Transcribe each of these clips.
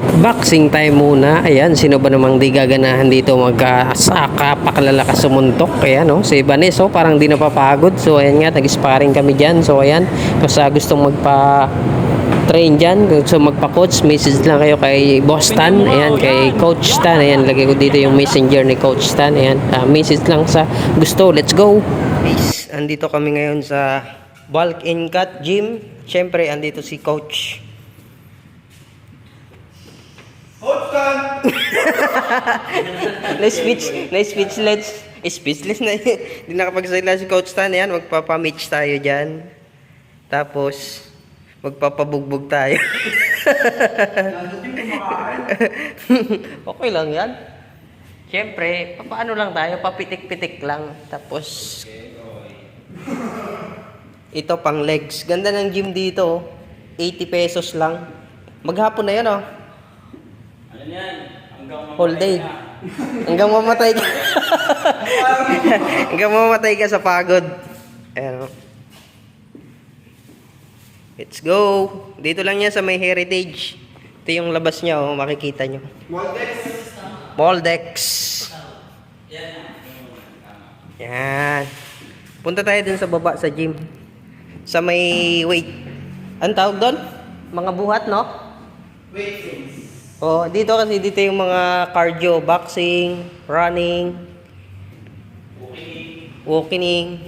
Boxing time muna. Ayan, sino ba namang di gaganahan dito magkasaka, pakalalakas sumuntok. Ayan, no? Si Ibanez, oh, parang di napapagod. So, ayan nga, nag-sparring kami dyan. So, ayan, kung gustong train dyan, so magpa-coach, message lang kayo kay Boss Tan, ayan, kay Coach Tan, ayan, lagay ko dito yung messenger ni Coach Tan, ayan, message lang sa gusto. Let's go! Guys, andito kami ngayon sa Bulk and Cut Gym. Syempre, andito si Coach. Coach Tan! Speechless na hindi nakapagsalita si Coach Tan, ayan, magpapamitch tayo dyan. Tapos, magpapabugbog tayo. Okay lang yan. Siyempre, paano lang tayo, papitik-pitik lang. Tapos, ito pang legs. Ganda ng gym dito. 80 pesos lang. Maghapon na yan, oh. Ano yan? Whole day. Hanggang mamatay ka. Hanggang mamatay ka sa pagod. Ayan, oh. Let's go. Dito lang yan sa may Heritage. Ito yung labas niya, oh, makikita nyo. Moldex. Yan. Punta tayo dun sa baba sa gym. Sa may weight. Anong tawag doon? Mga buhat, no? Wait. Oh, dito kasi dito yung mga cardio, boxing, running, walking.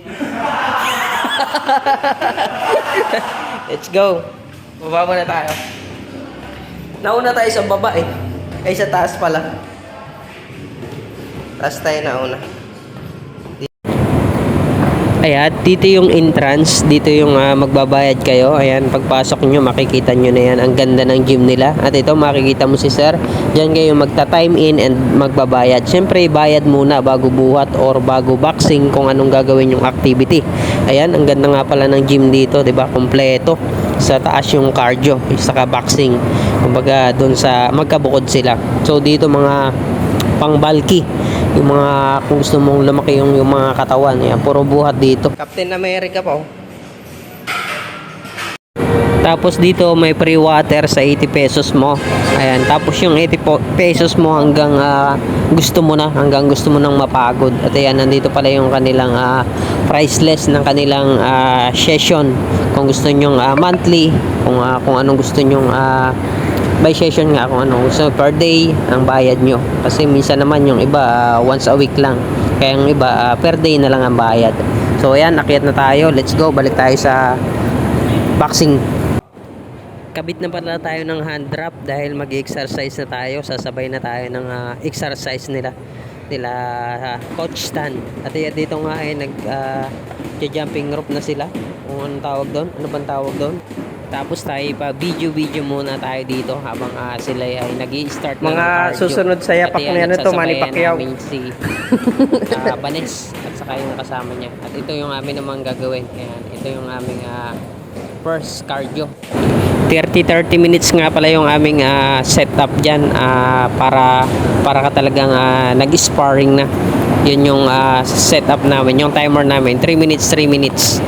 Let's go. Baba na tayo. Nauna tayo sa baba eh. Ay sa taas pala. Taas tayo nauna. Ayan, dito yung entrance, dito yung magbabayad kayo. Ayan, pagpasok nyo, makikita nyo na yan. Ang ganda ng gym nila. At ito, makikita mo si sir. Diyan kayo magta-time in and magbabayad. Siyempre, bayad muna bago buhat or bago boxing kung anong gagawin yung activity. Ayan, ang ganda nga pala ng gym dito, 'di ba? Kompleto. Sa taas yung cardio, saka boxing. Kumbaga, doon sa magkabukod sila. So, dito mga pang-bulky. Yung mga kung gusto mong lumaki yung mga katawan, yan, puro buhat dito. Captain America pa, oh. Tapos dito may free water sa 80 pesos mo. Ayan, tapos yung 80 pesos mo hanggang gusto mo na, hanggang gusto mo nang mapagod. At ayan, nandito pala yung kanilang priceless ng kanilang session. Kung gusto nyong monthly, kung anong gusto nyong by session nga, kung ano. So per day ang bayad nyo. Kasi minsan naman yung iba once a week lang. Kaya yung iba per day na lang ang bayad. So ayan, akyat na tayo. Let's go. Balik tayo sa boxing. Kabit na pala tayo ng hand drop dahil mag-exercise na tayo. Sasabay na tayo ng exercise nila Coach Tan. At dito nga ay jumping rope na sila. Kung anong tawag doon? Ano bang tawag doon? Tapos tayo pa video muna tayo dito habang sila ay nag-i-start na mga susunod sa yapak na ito, Manny Pacquiao. Si Banes at saka yung kasama niya. At ito yung amin namang gagawin. Ayan, ito yung aming first cardio. 30 minutes nga pala yung aming setup dyan para ka talagang nag-sparring na. Yun yung setup namin, yung timer namin, 3 minutes.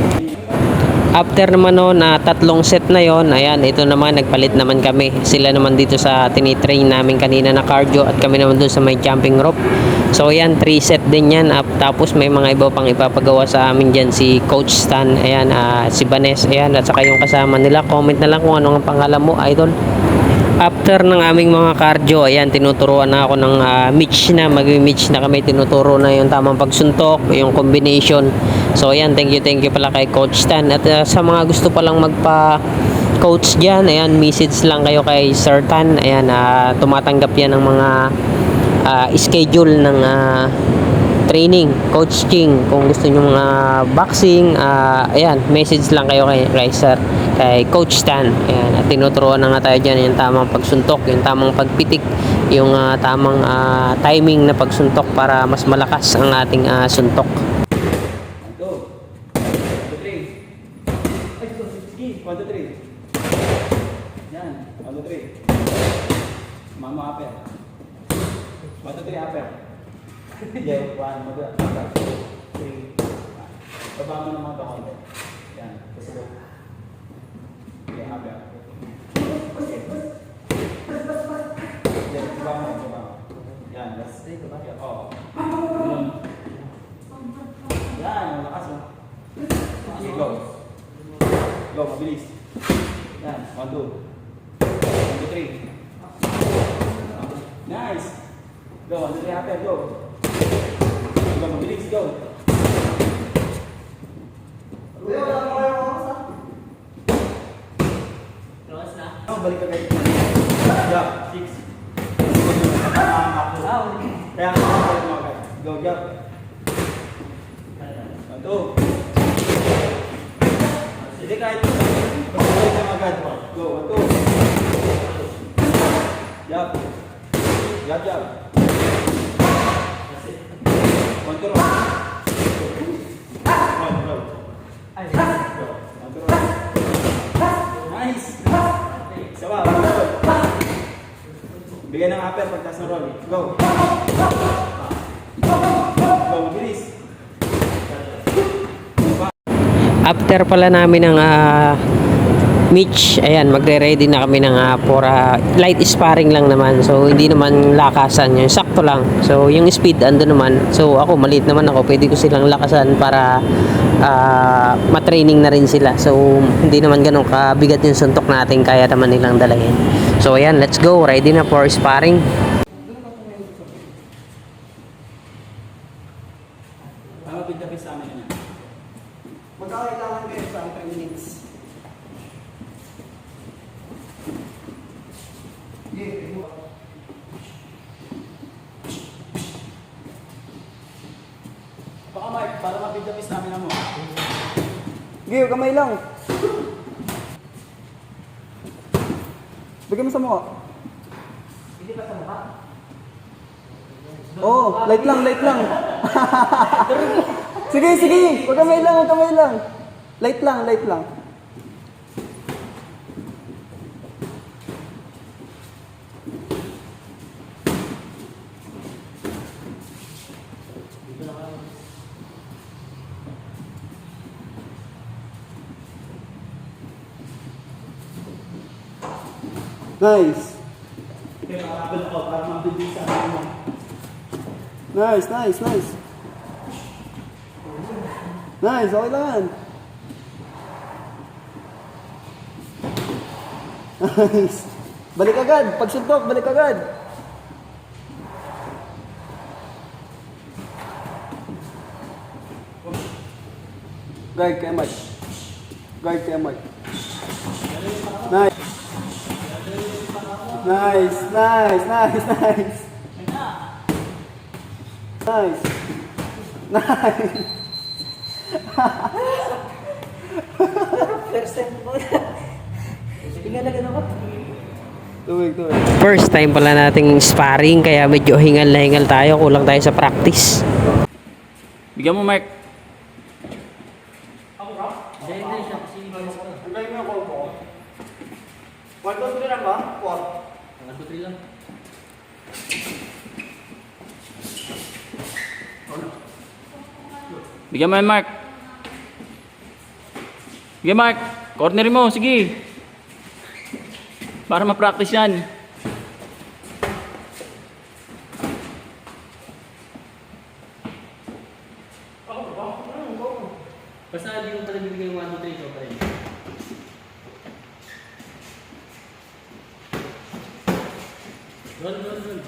After naman na tatlong set na yon, ayan, ito naman nagpalit naman kami. Sila naman dito sa tinitrain namin kanina na cardio at kami naman doon sa may jumping rope. So ayan, 3 set din yan. Tapos may mga iba pang ipapagawa sa amin dyan, si Coach Stan, ayan, si Banes, ayan, at saka yung kasama nila. Comment na lang kung ano ang pangalan mo, idol. After ng aming mga cardio, ayan, tinuturuan na ako ng mitch na, mag-mitch na kami, tinuturo na yung tamang pagsuntok, yung combination. So ayan, thank you pala kay Coach Tan. At sa mga gusto palang magpa-coach dyan, ayan, message lang kayo kay Sir Tan. Ayan, tumatanggap yan ng mga schedule ng training, coaching. Kung gusto nyo mga boxing, ayan, message lang kayo kay Sir, kay Coach Tan. Ayan, at tinuturuan na nga tayo dyan yung tamang pagsuntok, yung tamang pagpitik, yung tamang timing na pagsuntok para mas malakas ang ating suntok. 1, 2, 3. Yan. 1, 2, 3. Mama upper. 1, 2, 3 upper. Yeah, 1, 2, 3. Baba mo naman ito konti. Yan. Yeah, upper. Okay. dito ba? Oo. Ganun. Yan, ang lakas mo. Okay, go. Go, mabilis. Yan, 1, 2. 1, 2, 3. Nice. Go, 1, 2, 3, after, go. Go, mabilis, go. Balik ka kayo. Jump, 6. Kaya nga, balik mo agad. Go, jump. 1, 2. Hindi kahit balik ka agad. Go, 1, 2. Jump. Jump, jump. 1, 2, roll. Roll, roll. Go, 1, 2, roll. Nice. Sawa, roll. Bigyan ng upper pagtas ng roll. Go. Go, mabilis. After pala namin ng Mitch, ayan, magre-ready na kami ng for light sparring lang naman. So, hindi naman lakasan yun. Sakto lang. So, yung speed, ando naman. So, ako, maliit naman ako. Pwede ko silang lakasan para matraining na rin sila. So, hindi naman ganun kabigat yung suntok natin. Kaya naman nilang dalahin. So, ayan, let's go. Ready na for sparring. Tama, pintapin sa amin. Magkakailangan kayo sa 3 minutes. Baka Mark, para mapintapin sa amin mo. Gio, kamay lang. Bigyan mo sa mukha. Hindi pa sa mukha? Oh, light lang, light lang. Sige, sige. Huwag kamay lang, huwag kamay lang. Light lang, light lang. Nice. Kaya makakabal ako para mapintapin sa amin mo. Nice, nice, nice. Nice, okay lang yan. Nice. Balik agad. Pag suntok, balik agad. Guard kay Mike. Guard kay Mike. Nice. Nice, nice, nice, nice. Nice. Nice. First time mo na. Tingnan na ganun ko. Tuwig, tuwig. First time pala nating sparring kaya medyo hingal na hingal tayo. Kulang tayo sa practice. Bigyan mo, Mark. Anday mo yung combo. 1, 2, 3 lang ba? 4. 1, 2, 3 lang. Bigyan mo yan, Mark. Bigyan, Mark. Corner mo, sige. Para ma-practice yan. Basta hindi mo pala bibigay yung 1, 2, 3 so pa rin. Roll, roll, roll.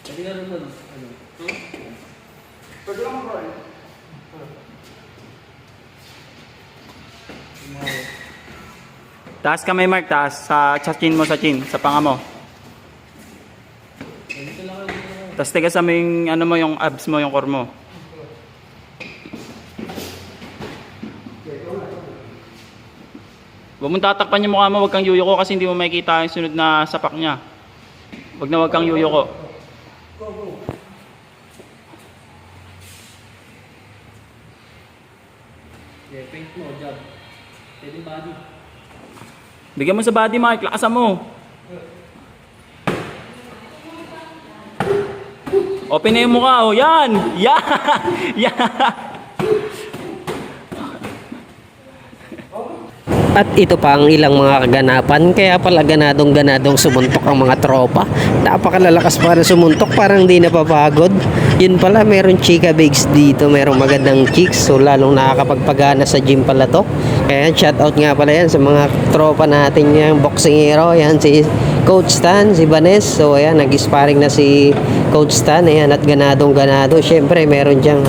Pwede ka rin mag, ano? Pwede lang mo, bro. Taas kamay, Mark. Taas. Sa chin mo, sa chin. Sa panga mo. Tapos tigas mo yung, ano mo, yung abs mo, yung core mo. Huwag mong tatakpan yung mukha mo. Huwag kang yuyuko kasi hindi mo makikita yung sunod na sapak niya. Huwag na huwag kang yuyuko. Yeah, paint mo, job. Pwede body. Bigyan mo sa body, Mark. Lakasan mo. Open na yung mukha, oh. Yan! Yan! Yan! At ito pa ang ilang mga kaganapan, kaya pala ganadong sumuntok ang mga tropa. Napakalalakas para sumuntok, parang di napapagod. Yun pala, meron chika bigs dito, merong magandang chicks, so lalong nakakapagpagana sa gym pala to. Kaya shout out nga pala yan sa mga tropa natin yung boxing hero, yan si Coach Stan, si Vanes. So ayan, nag-sparring na si Coach Stan, ayan, at ganado. Syempre meron diyang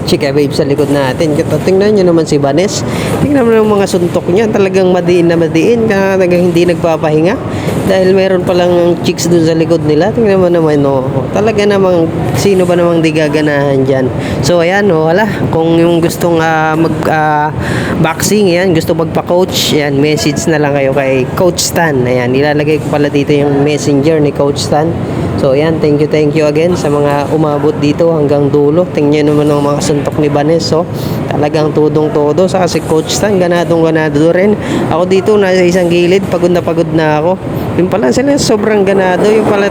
chika babe sa likod natin. Tingnan nyo naman si Vanes. Tingnan mo ng mga suntok niya. Talagang madiin na madiin. Talagang hindi nagpapahinga. Dahil meron palang chicks dun sa likod nila. Tingnan mo naman, no. Talaga namang, sino ba namang di gaganahan dyan. So, ayan, no. Wala. Kung yung gustong boxing, yan. Gusto magpa-coach, yan. Message na lang kayo kay Coach Stan. Ayan. Ilalagay ko pala dito yung messenger ni Coach Stan. So, ayan, thank you again sa mga umabot dito hanggang dulo. Tingnan naman ang mga suntok ni Vanes. So, talagang tudong-todo. Saka si Coach Stan, ganado rin. Ako dito, nasa isang gilid, pagod na ako. Yung pala sila, sobrang ganado. Yung pala...